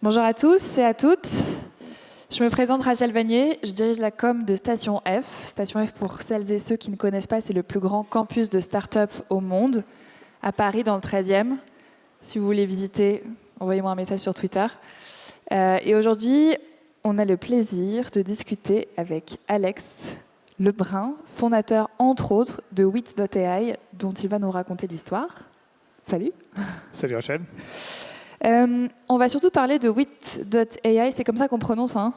Bonjour à tous et à toutes. Je me présente Rachel Vanier, je dirige la com de Station F. Station F, pour celles et ceux qui ne connaissent pas, c'est le plus grand campus de start-up au monde, à Paris, dans le 13e. Si vous voulez visiter, envoyez-moi un message sur Twitter. Et aujourd'hui, on a le plaisir de discuter avec Alex Lebrun, fondateur, entre autres, de Wit.ai, dont il va nous raconter l'histoire. Salut. Salut Rachel. On va surtout parler de Wit.ai, c'est comme ça qu'on prononce, hein?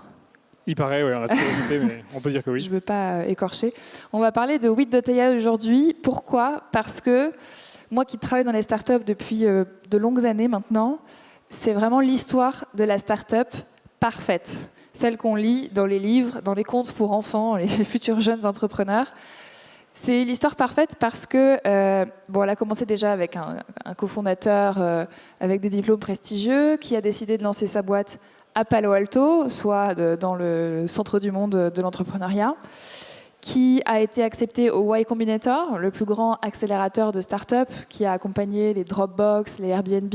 Il paraît, oui, on a toujours hésité, mais on peut dire que oui. Je ne veux pas écorcher. On va parler de Wit.ai aujourd'hui. Pourquoi? Parce que moi qui travaille dans les startups depuis de longues années maintenant, c'est vraiment l'histoire de la startup parfaite. Celle qu'on lit dans les livres, dans les contes pour enfants, les futurs jeunes entrepreneurs. C'est l'histoire parfaite parce que, elle a commencé déjà avec un cofondateur avec des diplômes prestigieux qui a décidé de lancer sa boîte à Palo Alto, soit dans le centre du monde de l'entrepreneuriat, qui a été accepté au Y Combinator, le plus grand accélérateur de start-up qui a accompagné les Dropbox, les Airbnb,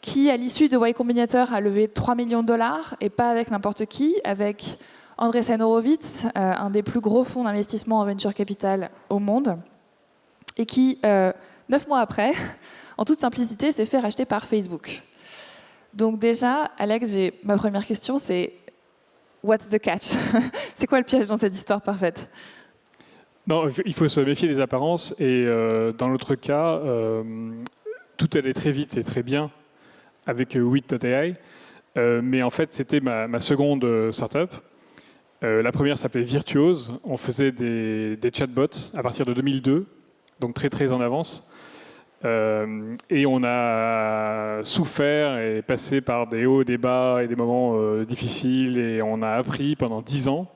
qui, à l'issue de Y Combinator, a levé 3 millions de dollars, et pas avec n'importe qui, avec Andreessen Horowitz, un des plus gros fonds d'investissement en venture capital au monde, et qui, 9 mois après, en toute simplicité, s'est fait racheter par Facebook. Donc déjà, Alex, ma première question, c'est « What's the catch ?» C'est quoi le piège dans cette histoire parfaite? Non, il faut se méfier des apparences, et dans notre cas, tout allait très vite et très bien avec Wit.ai, mais en fait, c'était ma seconde startup. La première s'appelait Virtuose. On faisait des chatbots à partir de 2002, donc très très en avance. Et on a souffert et passé par des hauts, des bas et des moments difficiles. Et on a appris pendant 10 ans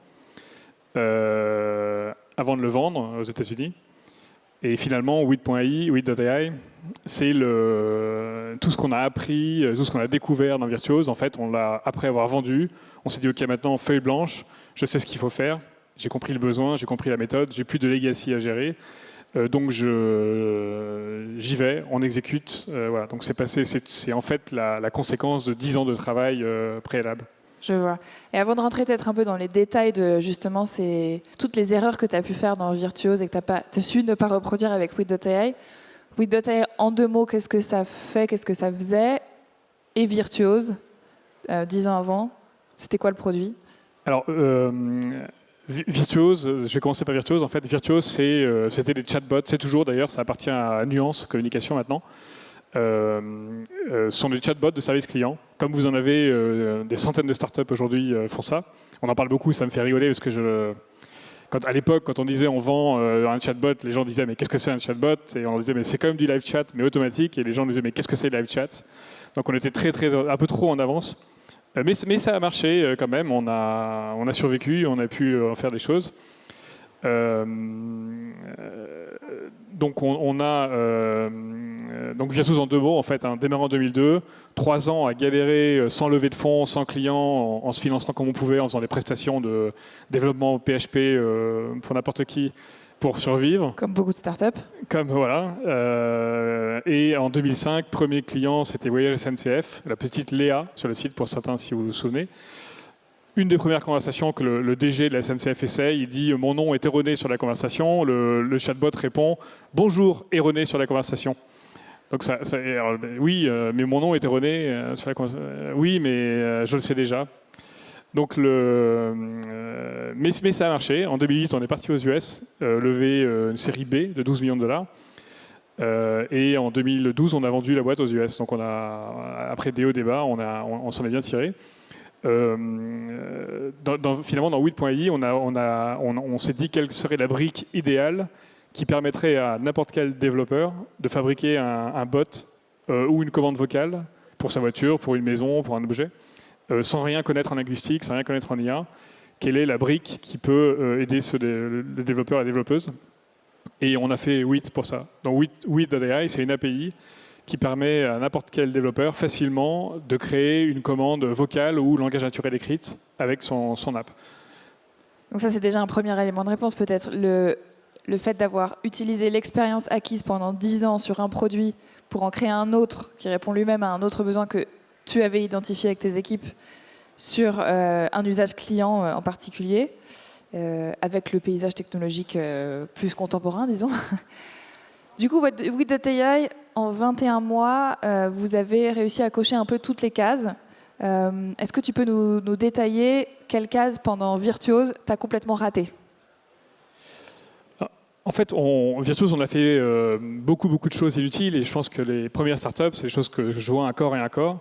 avant de le vendre aux États-Unis. Et finalement, Wit.ai, c'est tout ce qu'on a appris, tout ce qu'on a découvert dans Virtuose. En fait, on l'a, après avoir vendu, on s'est dit, OK, maintenant, feuille blanche, je sais ce qu'il faut faire, j'ai compris le besoin, j'ai compris la méthode, j'ai plus de legacy à gérer. Donc, j'y vais, on exécute. Voilà. Donc, c'est en fait la conséquence de 10 ans de travail préalable. Je vois. Et avant de rentrer peut-être un peu dans les détails de justement toutes les erreurs que tu as pu faire dans Virtuose et que tu as su ne pas reproduire avec Wit.ai. Wit.ai, en 2 mots, qu'est-ce que ça fait, qu'est-ce que ça faisait? Et Virtuose, 10 ans avant, c'était quoi le produit? Alors, Virtuose, je vais commencer par Virtuose. En fait, Virtuose, c'était des chatbots. C'est toujours, d'ailleurs, ça appartient à Nuance Communication maintenant. Sont des chatbots de service client. Comme vous en avez, des centaines de startups aujourd'hui font ça. On en parle beaucoup, ça me fait rigoler parce que à l'époque, quand on disait on vend un chatbot, les gens disaient mais qu'est-ce que c'est un chatbot? Et on disait mais c'est comme du live chat mais automatique. Et les gens disaient mais qu'est-ce que c'est le live chat? Donc on était un peu trop en avance. Mais ça a marché quand même. On a survécu, on a pu en faire des choses. Donc on a donc Virtuose en 2 mots en fait, démarré en 2002, 3 ans à galérer sans lever de fonds, sans clients, en se finançant comme on pouvait, en faisant des prestations de développement PHP pour n'importe qui pour survivre. Comme beaucoup de startups. Comme voilà. Et en 2005, premier client, c'était Voyage SNCF, la petite Léa sur le site pour certains si vous vous souvenez. Une des premières conversations que le DG de la SNCF essaye, il dit « Mon nom est erroné sur la conversation ». Le chatbot répond « Bonjour, erroné sur la conversation ». Donc oui, mais mon nom est erroné sur la conversation. Oui, mais je le sais déjà. Donc mais ça a marché. En 2008, on est parti aux US, lever une série B de 12 millions de dollars. Et en 2012, on a vendu la boîte aux US. Donc après des hauts débats, on s'en est bien tiré. Finalement, dans Wit.ai, on s'est dit quelle serait la brique idéale qui permettrait à n'importe quel développeur de fabriquer un bot ou une commande vocale pour sa voiture, pour une maison, pour un objet, sans rien connaître en linguistique, sans rien connaître en IA. Quelle est la brique qui peut aider le développeur et la développeuse? Et on a fait Wit pour ça. Donc Wit.ai, c'est une API qui permet à n'importe quel développeur facilement de créer une commande vocale ou langage naturel écrite avec son app. Donc ça, c'est déjà un premier élément de réponse peut-être. Le fait d'avoir utilisé l'expérience acquise pendant 10 ans sur un produit pour en créer un autre qui répond lui-même à un autre besoin que tu avais identifié avec tes équipes sur un usage client en particulier, avec le paysage technologique plus contemporain, disons. Du coup, With.ai, en 21 mois, vous avez réussi à cocher un peu toutes les cases. Est-ce que tu peux nous détailler quelles cases pendant Virtuose tu as complètement ratées? En fait, Virtuose, on a fait beaucoup de choses inutiles, et je pense que les premières startups, c'est des choses que je vois un corps et un corps.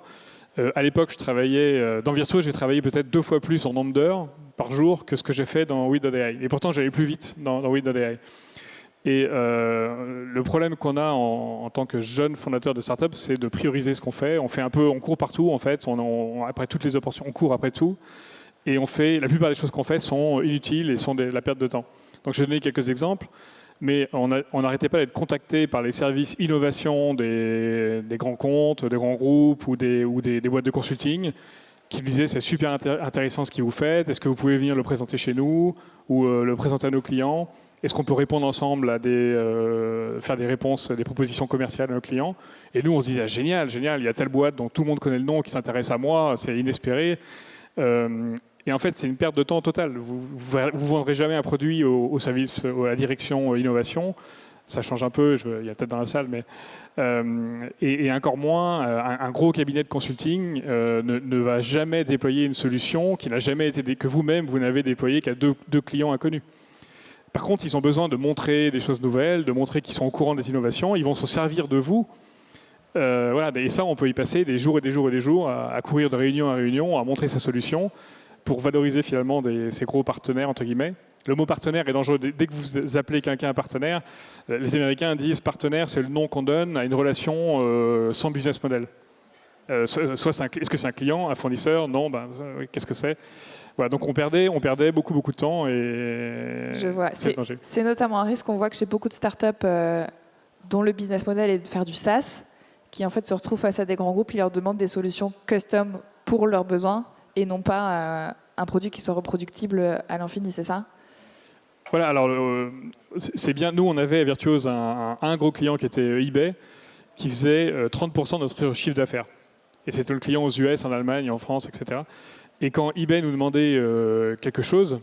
À l'époque, je travaillais dans Virtuose, j'ai travaillé peut-être 2 fois plus en nombre d'heures par jour que ce que j'ai fait dans With.ai. Et pourtant, j'allais plus vite dans With.ai. Et le problème qu'on a en tant que jeune fondateur de startup, c'est de prioriser ce qu'on fait. On court partout en fait. Après toutes les opportunités, on court après tout. Et la plupart des choses qu'on fait sont inutiles et sont de la perte de temps. Donc je vais donner quelques exemples. Mais on n'arrêtait pas d'être contacté par les services innovation des grands comptes, des grands groupes ou des boîtes de consulting qui nous disaient c'est super intéressant ce que vous faites, est-ce que vous pouvez venir le présenter chez nous ou le présenter à nos clients, est-ce qu'on peut répondre ensemble à faire des réponses, des propositions commerciales à nos clients. Et nous on se disait ah, génial, il y a telle boîte dont tout le monde connaît le nom qui s'intéresse à moi, c'est inespéré. Et en fait, c'est une perte de temps totale. Vous ne vendrez jamais un produit au service, à la direction innovation. Ça change un peu, il y a peut-être dans la salle, mais et encore moins, un gros cabinet de consulting ne va jamais déployer une solution qui n'a jamais été que vous-même, vous n'avez déployé qu'à deux clients inconnus. Par contre, ils ont besoin de montrer des choses nouvelles, de montrer qu'ils sont au courant des innovations. Ils vont se servir de vous. Voilà, et ça, on peut y passer des jours et des jours et des jours à courir de réunion à réunion, à montrer sa solution, pour valoriser finalement ces gros partenaires, entre guillemets. Le mot partenaire est dangereux. Dès que vous appelez quelqu'un un partenaire, les Américains disent partenaire, c'est le nom qu'on donne à une relation sans business model. Est-ce que c'est un client, un fournisseur? Non, qu'est-ce que c'est? Voilà, donc on perdait beaucoup de temps et je vois. C'est notamment un risque qu'on voit que chez beaucoup de startups dont le business model est de faire du SaaS, qui en fait se retrouvent face à des grands groupes, ils leur demandent des solutions custom pour leurs besoins, et non pas un produit qui soit reproductible à l'infini, c'est ça? Voilà, alors c'est bien. Nous, on avait à Virtuose un gros client qui était eBay, qui faisait 30% de notre chiffre d'affaires. Et c'était le client aux US, en Allemagne, en France, etc. Et quand eBay nous demandait quelque chose,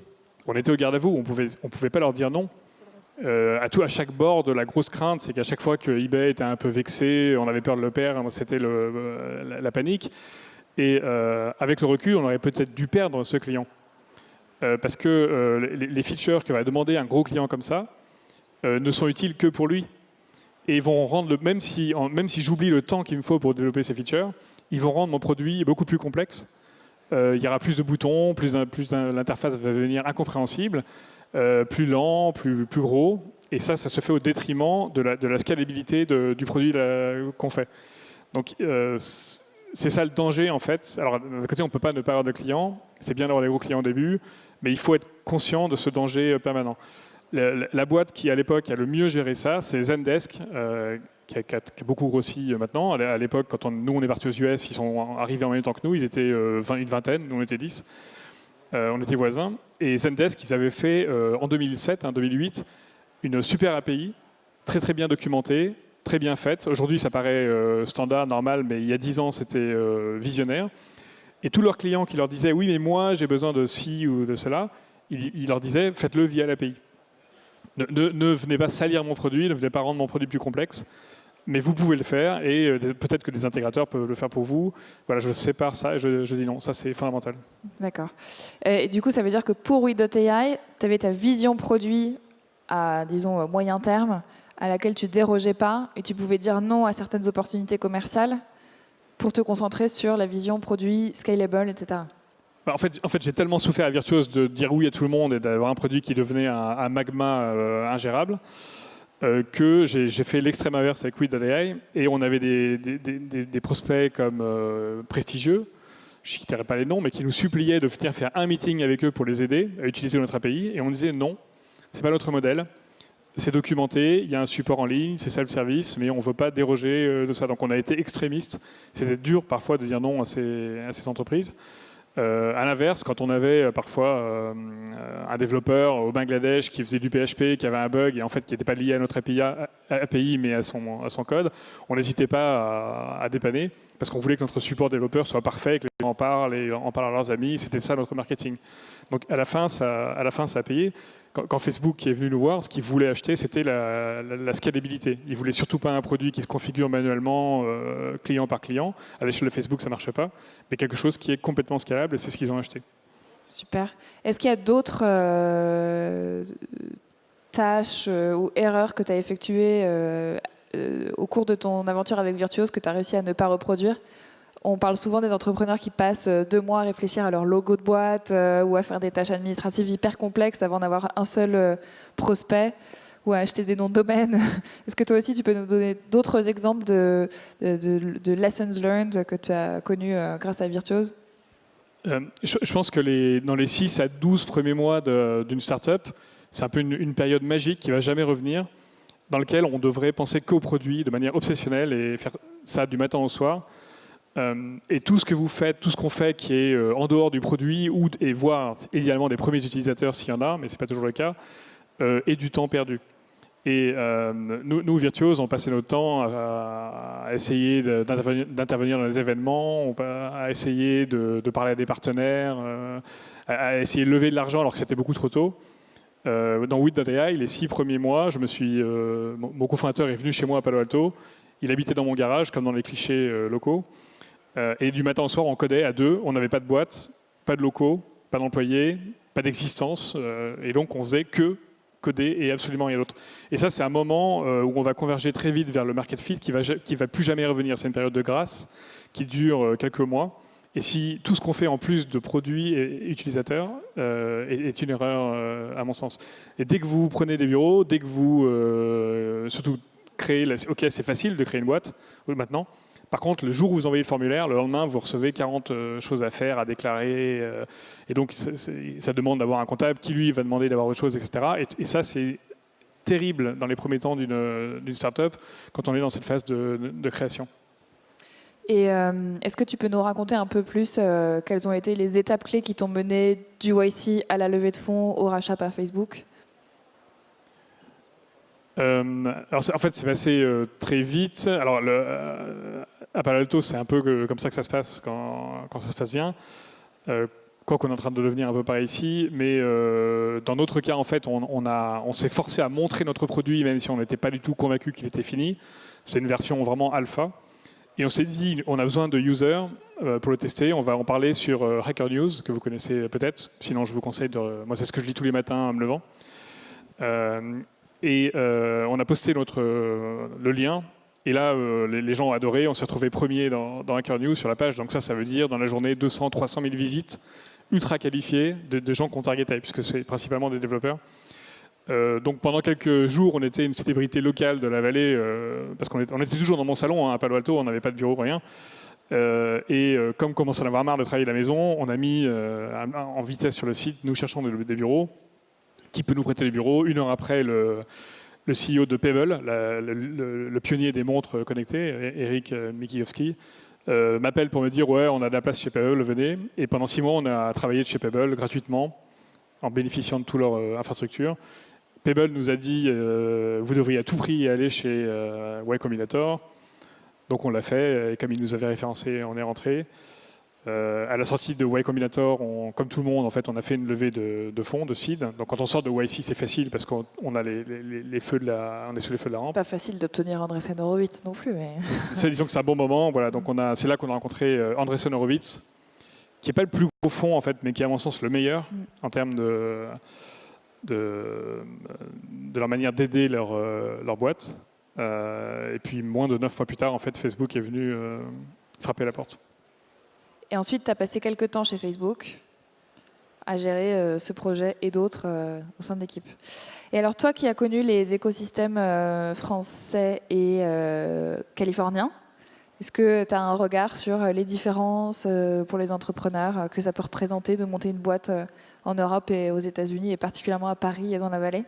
on était au garde à vous, on pouvait pas leur dire non. À chaque board, la grosse crainte, c'est qu'à chaque fois que eBay était un peu vexé, on avait peur de le perdre, c'était la panique. Et avec le recul, on aurait peut-être dû perdre ce client. Parce que les features que va demander un gros client comme ça ne sont utiles que pour lui. Et ils vont rendre, même si j'oublie le temps qu'il me faut pour développer ces features, ils vont rendre mon produit beaucoup plus complexe. Il y aura plus de boutons, l'interface va devenir incompréhensible, plus lent, plus gros. Et ça se fait au détriment de la scalabilité du produit qu'on fait. Donc, c'est ça le danger en fait. Alors d'un côté, on ne peut pas ne pas avoir de clients. C'est bien d'avoir des gros clients au début, mais il faut être conscient de ce danger permanent. La boîte qui à l'époque a le mieux géré ça, c'est Zendesk, qui a beaucoup grossi maintenant. À l'époque, quand nous on est partis aux US, ils sont arrivés en même temps que nous. Ils étaient une vingtaine, nous on était 10. On était voisins. Et Zendesk, ils avaient fait en 2007, 2008, une super API, très très bien documentée, très bien faite. Aujourd'hui, ça paraît standard, normal, mais il y a 10 ans, c'était visionnaire. Et tous leurs clients qui leur disaient « Oui, mais moi, j'ai besoin de ci ou de cela », ils leur disaient « Faites-le via l'API. Ne venez pas salir mon produit, ne venez pas rendre mon produit plus complexe, mais vous pouvez le faire et peut-être que des intégrateurs peuvent le faire pour vous. » Voilà, je sépare ça et je dis non. Ça, c'est fondamental. D'accord. Et du coup, ça veut dire que pour With.ai, tu avais ta vision produit à, disons, moyen terme, à laquelle tu dérogeais pas et tu pouvais dire non à certaines opportunités commerciales pour te concentrer sur la vision produit, scalable, etc. En fait, j'ai tellement souffert à Virtuose de dire oui à tout le monde et d'avoir un produit qui devenait un magma ingérable que j'ai fait l'extrême inverse avec With.ai et on avait des prospects comme prestigieux, je ne citerai pas les noms, mais qui nous suppliaient de venir faire un meeting avec eux pour les aider à utiliser notre API et on disait non, c'est pas notre modèle. C'est documenté, il y a un support en ligne, c'est self-service, mais on ne veut pas déroger de ça. Donc on a été extrémistes. C'était dur parfois de dire non à ces entreprises. À l'inverse, quand on avait parfois un développeur au Bangladesh qui faisait du PHP, qui avait un bug et en fait qui n'était pas lié à notre API mais à son code, on n'hésitait pas à dépanner parce qu'on voulait que notre support développeur soit parfait, que les gens en parlent et en parlent à leurs amis. C'était ça notre marketing. Donc à la fin, ça a payé. Quand Facebook est venu nous voir, ce qu'il voulait acheter, c'était la scalabilité. Il ne voulait surtout pas un produit qui se configure manuellement, client par client. À l'échelle de Facebook, ça ne marche pas. Mais quelque chose qui est complètement scalable, et c'est ce qu'ils ont acheté. Super. Est-ce qu'il y a d'autres tâches ou erreurs que tu as effectuées au cours de ton aventure avec Virtuose que tu as réussi à ne pas reproduire? On parle souvent des entrepreneurs qui passent 2 mois à réfléchir à leur logo de boîte ou à faire des tâches administratives hyper complexes avant d'avoir un seul prospect ou à acheter des noms de domaine. Est-ce que toi aussi, tu peux nous donner d'autres exemples de lessons learned que tu as connus grâce à Virtuose? Je pense que dans les 6 à 12 premiers mois d'une startup, c'est un peu une période magique qui ne va jamais revenir, dans laquelle on devrait penser qu'au produit de manière obsessionnelle et faire ça du matin au soir. Et tout ce que vous faites, tout ce qu'on fait qui est en dehors du produit, et voire idéalement des premiers utilisateurs s'il y en a, mais ce n'est pas toujours le cas, est du temps perdu. Et nous, Virtuose, on passait notre temps à essayer d'intervenir dans les événements, à essayer de parler à des partenaires, à essayer de lever de l'argent alors que c'était beaucoup trop tôt. Dans With.ai, les 6 premiers mois, mon cofondateur est venu chez moi à Palo Alto. Il habitait dans mon garage, comme dans les clichés locaux. Et du matin au soir, on codait à 2. On n'avait pas de boîte, pas de locaux, pas d'employés, pas d'existence. Et donc, on faisait que coder et absolument rien d'autre. Et ça, c'est un moment où on va converger très vite vers le market fit qui va plus jamais revenir. C'est une période de grâce qui dure quelques mois. Et si tout ce qu'on fait en plus de produits et utilisateurs est une erreur, à mon sens. Et dès que vous prenez des bureaux, dès que vous surtout créez, ok, c'est facile de créer une boîte maintenant. Par contre, le jour où vous envoyez le formulaire, le lendemain, vous recevez 40 choses à faire, à déclarer. Et donc, ça demande d'avoir un comptable qui, lui, va demander d'avoir autre chose, etc. Et ça, c'est terrible dans les premiers temps d'une start-up quand on est dans cette phase de création. Et est-ce que tu peux nous raconter un peu plus quelles ont été les étapes clés qui t'ont mené du YC à la levée de fonds, au rachat par Facebook? Alors en fait, c'est passé très vite. Alors, à Palo Alto, c'est un peu comme ça que ça se passe quand ça se passe bien. Quoi qu'on est en train de devenir un peu pareil ici. Mais dans notre cas, en fait, on s'est forcé à montrer notre produit, même si on n'était pas du tout convaincu qu'il était fini. C'est une version vraiment alpha. Et on s'est dit, on a besoin de users pour le tester. On va en parler sur Hacker News, que vous connaissez peut-être. Sinon, je vous conseille moi, c'est ce que je lis tous les matins en me levant. On a posté le lien. Et là, les gens ont adoré. On s'est retrouvé premier dans Hacker News sur la page. Donc ça veut dire dans la journée 200, 300 000 visites ultra qualifiées de gens qu'on targetait, puisque c'est principalement des développeurs. Donc pendant quelques jours, on était une célébrité locale de la vallée, parce qu'on était toujours dans mon salon à Palo Alto, on n'avait pas de bureau, rien. Comme on commençait à en avoir marre de travailler à la maison, on a mis en vitesse sur le site, nous cherchons des bureaux. Qui peut nous prêter les bureaux? 1 heure après, le CEO de Pebble, le pionnier des montres connectées, Eric Mikiowski, m'appelle pour me dire « Ouais, on a de la place chez Pebble, venez ». Et pendant 6 mois, on a travaillé chez Pebble gratuitement, en bénéficiant de toute leur infrastructure. Pebble nous a dit vous devriez à tout prix aller chez Y Combinator. Donc on l'a fait, et comme il nous avait référencé, on est rentré. À la sortie de Y Combinator, comme tout le monde, en fait, on a fait une levée de fonds, de seed. Donc quand on sort de YC, c'est facile parce qu'on a les feux on est sous les feux de la rampe. C'est pas facile d'obtenir Andreessen Horowitz non plus. Mais... disons que c'est un bon moment. Voilà, donc c'est là qu'on a rencontré Andreessen Horowitz, qui n'est pas le plus gros fonds, en fait, mais qui est à mon sens le meilleur en termes de leur manière d'aider leur boîte. Et puis moins de 9 mois plus tard, en fait, Facebook est venu frapper à la porte. Et ensuite, tu as passé quelques temps chez Facebook à gérer ce projet et d'autres au sein de l'équipe. Et alors, toi qui as connu les écosystèmes français et californiens, est-ce que tu as un regard sur les différences pour les entrepreneurs que ça peut représenter de monter une boîte en Europe et aux États-Unis, et particulièrement à Paris et dans la vallée?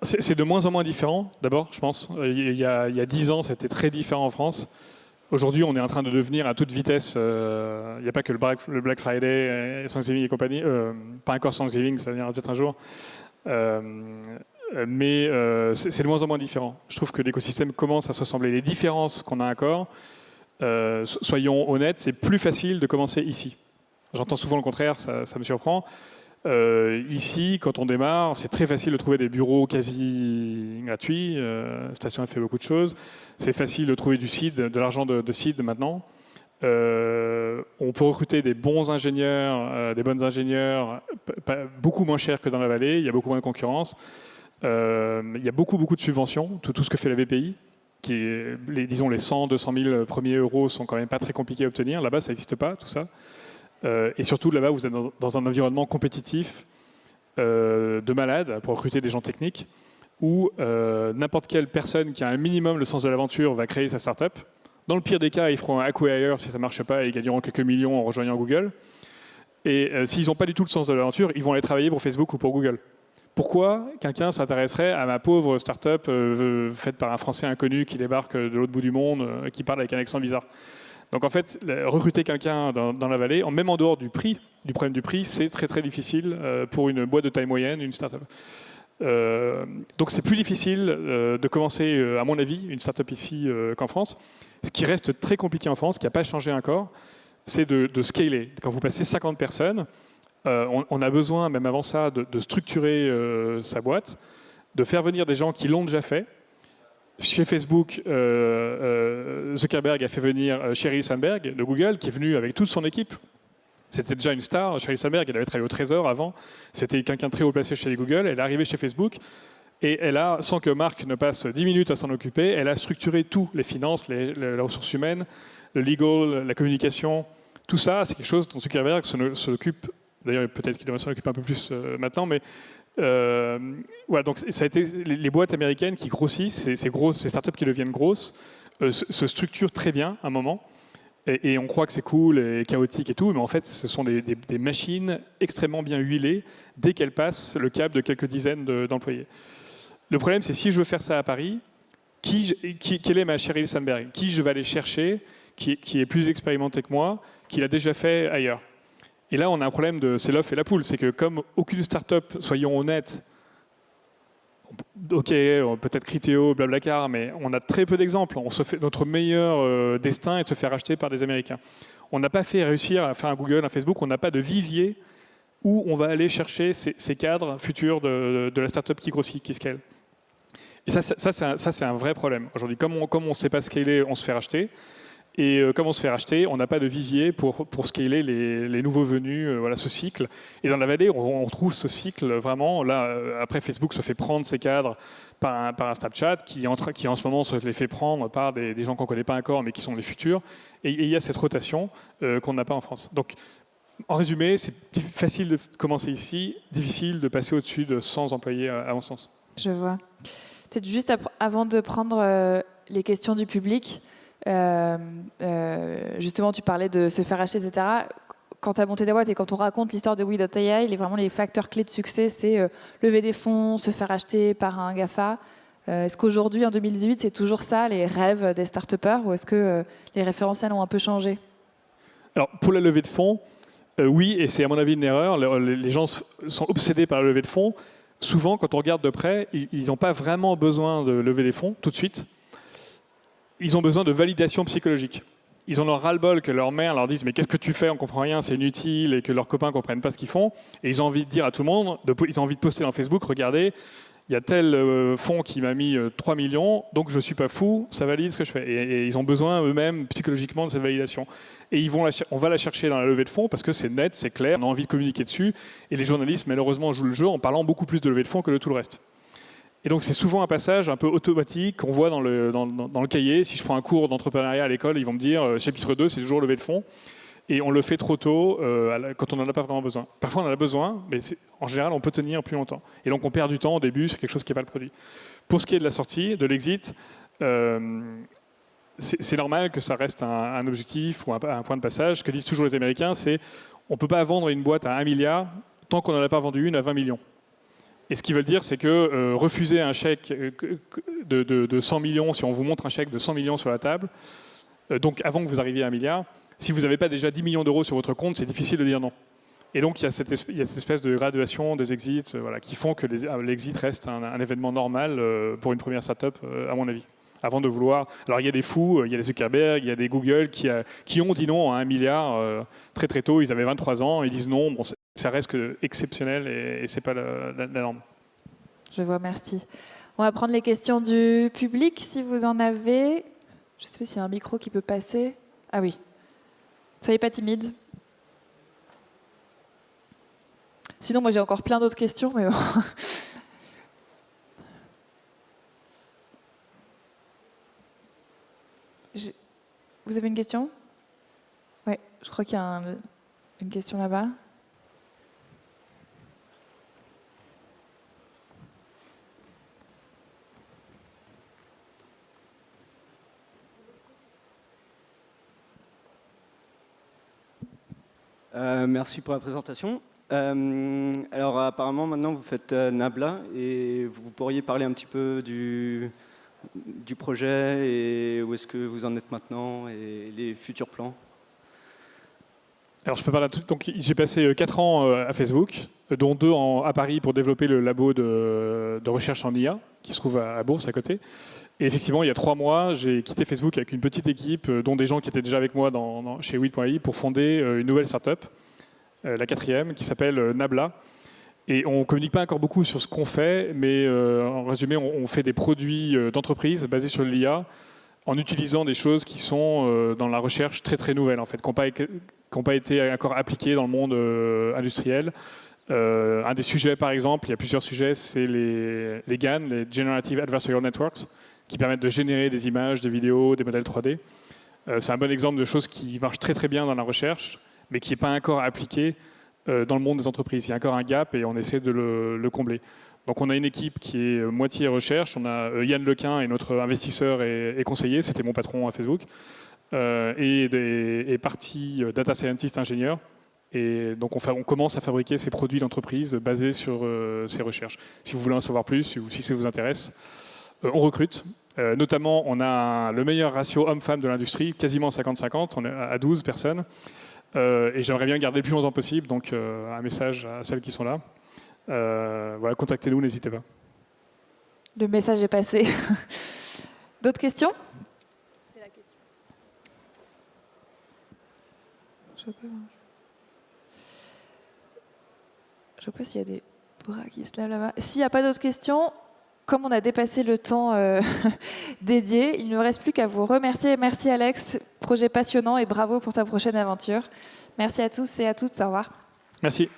C'est de moins en moins différent, d'abord, je pense. Il y a 10 ans, c'était très différent en France. Aujourd'hui, on est en train de devenir à toute vitesse. Il n'y a pas que le Black Friday, et Thanksgiving et compagnie. Pas encore Thanksgiving, ça viendra peut-être un jour. Mais c'est de moins en moins différent. Je trouve que l'écosystème commence à se ressembler. Les différences qu'on a encore, soyons honnêtes, c'est plus facile de commencer ici. J'entends souvent le contraire, ça me surprend. Ici, quand on démarre, c'est très facile de trouver des bureaux quasi gratuits. Station a fait beaucoup de choses. C'est facile de trouver du seed, de l'argent de seed maintenant. On peut recruter des bons ingénieurs, des bonnes ingénieurs, beaucoup moins cher que dans la vallée. Il y a beaucoup moins de concurrence. Il y a beaucoup de subventions, tout ce que fait la BPI. Disons les 100, 200 000 premiers euros sont quand même pas très compliqués à obtenir. Là-bas, ça n'existe pas, tout ça. Et surtout, là-bas, vous êtes dans un environnement compétitif de malade pour recruter des gens techniques, où n'importe quelle personne qui a un minimum le sens de l'aventure va créer sa start-up. Dans le pire des cas, ils feront un acquire si ça ne marche pas et ils gagneront quelques millions en rejoignant Google. Et s'ils n'ont pas du tout le sens de l'aventure, ils vont aller travailler pour Facebook ou pour Google. Pourquoi quelqu'un s'intéresserait à ma pauvre start-up faite par un Français inconnu qui débarque de l'autre bout du monde, qui parle avec un accent bizarre? Donc en fait, recruter quelqu'un dans la vallée, même en dehors du problème du prix, c'est très très difficile pour une boîte de taille moyenne, une start-up. Donc c'est plus difficile de commencer, à mon avis, une start-up ici qu'en France. Ce qui reste très compliqué en France, qui n'a pas changé encore, c'est de scaler. Quand vous passez 50 personnes, on a besoin, même avant ça, de structurer sa boîte, de faire venir des gens qui l'ont déjà fait. Chez Facebook, Zuckerberg a fait venir Sheryl Sandberg de Google, qui est venue avec toute son équipe. C'était déjà une star. Sheryl Sandberg, elle avait travaillé au Trésor avant. C'était quelqu'un de très haut placé chez Google. Elle est arrivée chez Facebook et elle a, sans que Mark ne passe 10 minutes à s'en occuper, elle a structuré tout, les finances, les ressources humaines, le legal, la communication. Tout ça, c'est quelque chose dont Zuckerberg s'occupe. D'ailleurs, peut-être qu'il devrait s'en occuper un peu plus maintenant, mais voilà, donc ça a été les boîtes américaines qui grossissent, ces startups qui deviennent grosses, se structurent très bien à un moment, et on croit que c'est cool et chaotique et tout, mais en fait, ce sont des machines extrêmement bien huilées dès qu'elles passent le cap de quelques dizaines d'employés. Le problème, c'est si je veux faire ça à Paris, quelle est ma Sheryl Sandberg? Qui je vais aller chercher, qui est plus expérimenté que moi, qui l'a déjà fait ailleurs? Et là, on a un problème c'est l'œuf et la poule. C'est que comme aucune start-up, soyons honnêtes, ok, peut-être Criteo, Blablacar, mais on a très peu d'exemples. Notre meilleur destin est de se faire acheter par des Américains. On n'a pas réussir à faire un Google, un Facebook, on n'a pas de vivier où on va aller chercher ces cadres futurs de la start-up qui grossit, qui scale. Et ça c'est un vrai problème. Aujourd'hui, comme on ne sait pas scaler, on se fait racheter. Et comme on se fait racheter, on n'a pas de vivier pour scaler les nouveaux venus, voilà, ce cycle. Et dans la vallée, on trouve ce cycle vraiment. Là, après, Facebook se fait prendre ses cadres par un Snapchat qui en ce moment se les fait prendre par des gens qu'on ne connaît pas encore, mais qui sont les futurs. Et il y a cette rotation qu'on n'a pas en France. Donc, en résumé, c'est facile de commencer ici, difficile de passer au-dessus de 100 employés, à mon sens. Je vois. Peut-être juste avant de prendre les questions du public, justement, tu parlais de se faire acheter, etc. Quand tu as monté ta boîte et quand on raconte l'histoire de We.ai, vraiment les facteurs clés de succès, c'est lever des fonds, se faire acheter par un GAFA. Est-ce qu'aujourd'hui, en 2018, c'est toujours ça, les rêves des start-upers, ou est-ce que les référentiels ont un peu changé? Alors, pour la levée de fonds, oui, et c'est à mon avis une erreur. Les gens sont obsédés par la levée de fonds. Souvent, quand on regarde de près, ils n'ont pas vraiment besoin de lever des fonds tout de suite. Ils ont besoin de validation psychologique. Ils en ont ras-le-bol que leur mère leur dise « mais qu'est-ce que tu fais, on ne comprend rien, c'est inutile » et que leurs copains ne comprennent pas ce qu'ils font. Et ils ont envie de dire à tout le monde, ils ont envie de poster dans Facebook « regardez, il y a tel fonds qui m'a mis 3 millions, donc je ne suis pas fou, ça valide ce que je fais ». Et ils ont besoin eux-mêmes psychologiquement de cette validation. Et on va la chercher dans la levée de fonds parce que c'est net, c'est clair, on a envie de communiquer dessus. Et les journalistes, malheureusement, jouent le jeu en parlant beaucoup plus de levée de fonds que de tout le reste. Et donc c'est souvent un passage un peu automatique qu'on voit dans le cahier. Si je prends un cours d'entrepreneuriat à l'école, ils vont me dire chapitre 2, c'est toujours levée de fonds. Et on le fait trop tôt quand on n'en a pas vraiment besoin. Parfois on en a besoin, mais en général on peut tenir plus longtemps. Et donc on perd du temps au début sur quelque chose qui n'est pas le produit. Pour ce qui est de la sortie, de l'exit, c'est normal que ça reste un objectif ou un point de passage. Ce que disent toujours les Américains, c'est on ne peut pas vendre une boîte à 1 milliard tant qu'on n'en a pas vendu une à 20 millions. Et ce qu'ils veulent dire, c'est que refuser un chèque de 100 millions, si on vous montre un chèque de 100 millions sur la table, Donc avant que vous arriviez à 1 milliard, si vous n'avez pas déjà 10 millions d'euros sur votre compte, c'est difficile de dire non. Et donc il y a cette espèce de graduation des exits qui font que l'exit reste un événement normal pour une première startup, à mon avis. Avant de vouloir... Alors il y a des fous, il y a des Zuckerberg, il y a des Google qui ont dit non à 1 milliard très très tôt. Ils avaient 23 ans, ils disent non. Bon, ça reste exceptionnel et ce n'est pas la norme. Je vois, merci. On va prendre les questions du public, si vous en avez. Je ne sais pas s'il y a un micro qui peut passer. Ah oui. Soyez pas timide. Sinon, moi, j'ai encore plein d'autres questions, mais bon. Vous avez une question? Oui, je crois qu'il y a une question là-bas. Merci pour la présentation. Alors apparemment maintenant vous faites Nabla et vous pourriez parler un petit peu du projet et où est-ce que vous en êtes maintenant et les futurs plans. Alors je peux parler de tout. Donc j'ai passé 4 ans à Facebook, dont 2 à Paris pour développer le labo de recherche en IA qui se trouve à Bourse à côté. Et effectivement, il y a 3 mois, j'ai quitté Facebook avec une petite équipe, dont des gens qui étaient déjà avec moi chez Weed.ai, pour fonder une nouvelle startup, la 4e, qui s'appelle Nabla. Et on ne communique pas encore beaucoup sur ce qu'on fait, mais en résumé, on fait des produits d'entreprise basés sur l'IA, en utilisant des choses qui sont dans la recherche très très nouvelles, en fait, qui n'ont pas été encore appliquées dans le monde industriel. Un des sujets, par exemple, il y a plusieurs sujets, c'est les GAN, les Generative Adversarial Networks, qui permettent de générer des images, des vidéos, des modèles 3D. C'est un bon exemple de choses qui marchent très très bien dans la recherche, mais qui n'est pas encore appliqué dans le monde des entreprises. Il y a encore un gap et on essaie de le combler. Donc on a une équipe qui est moitié recherche. On a Yann Lequin, et notre investisseur et conseiller, c'était mon patron à Facebook, et partie data scientist ingénieur. Et donc on commence à fabriquer ces produits d'entreprise basés sur ces recherches. Si vous voulez en savoir plus ou si ça vous intéresse, on recrute. Notamment, on a le meilleur ratio homme-femme de l'industrie, quasiment 50-50, on est à 12 personnes. Et j'aimerais bien garder le plus longtemps possible, donc un message à celles qui sont là. Voilà, contactez-nous, n'hésitez pas. Le message est passé. D'autres questions? C'est la question. Je ne vois pas s'il y a des bras qui se lèvent là-bas. S'il n'y a pas d'autres questions, comme on a dépassé le temps dédié, il ne me reste plus qu'à vous remercier. Merci Alex, projet passionnant et bravo pour ta prochaine aventure. Merci à tous et à toutes, au revoir. Merci.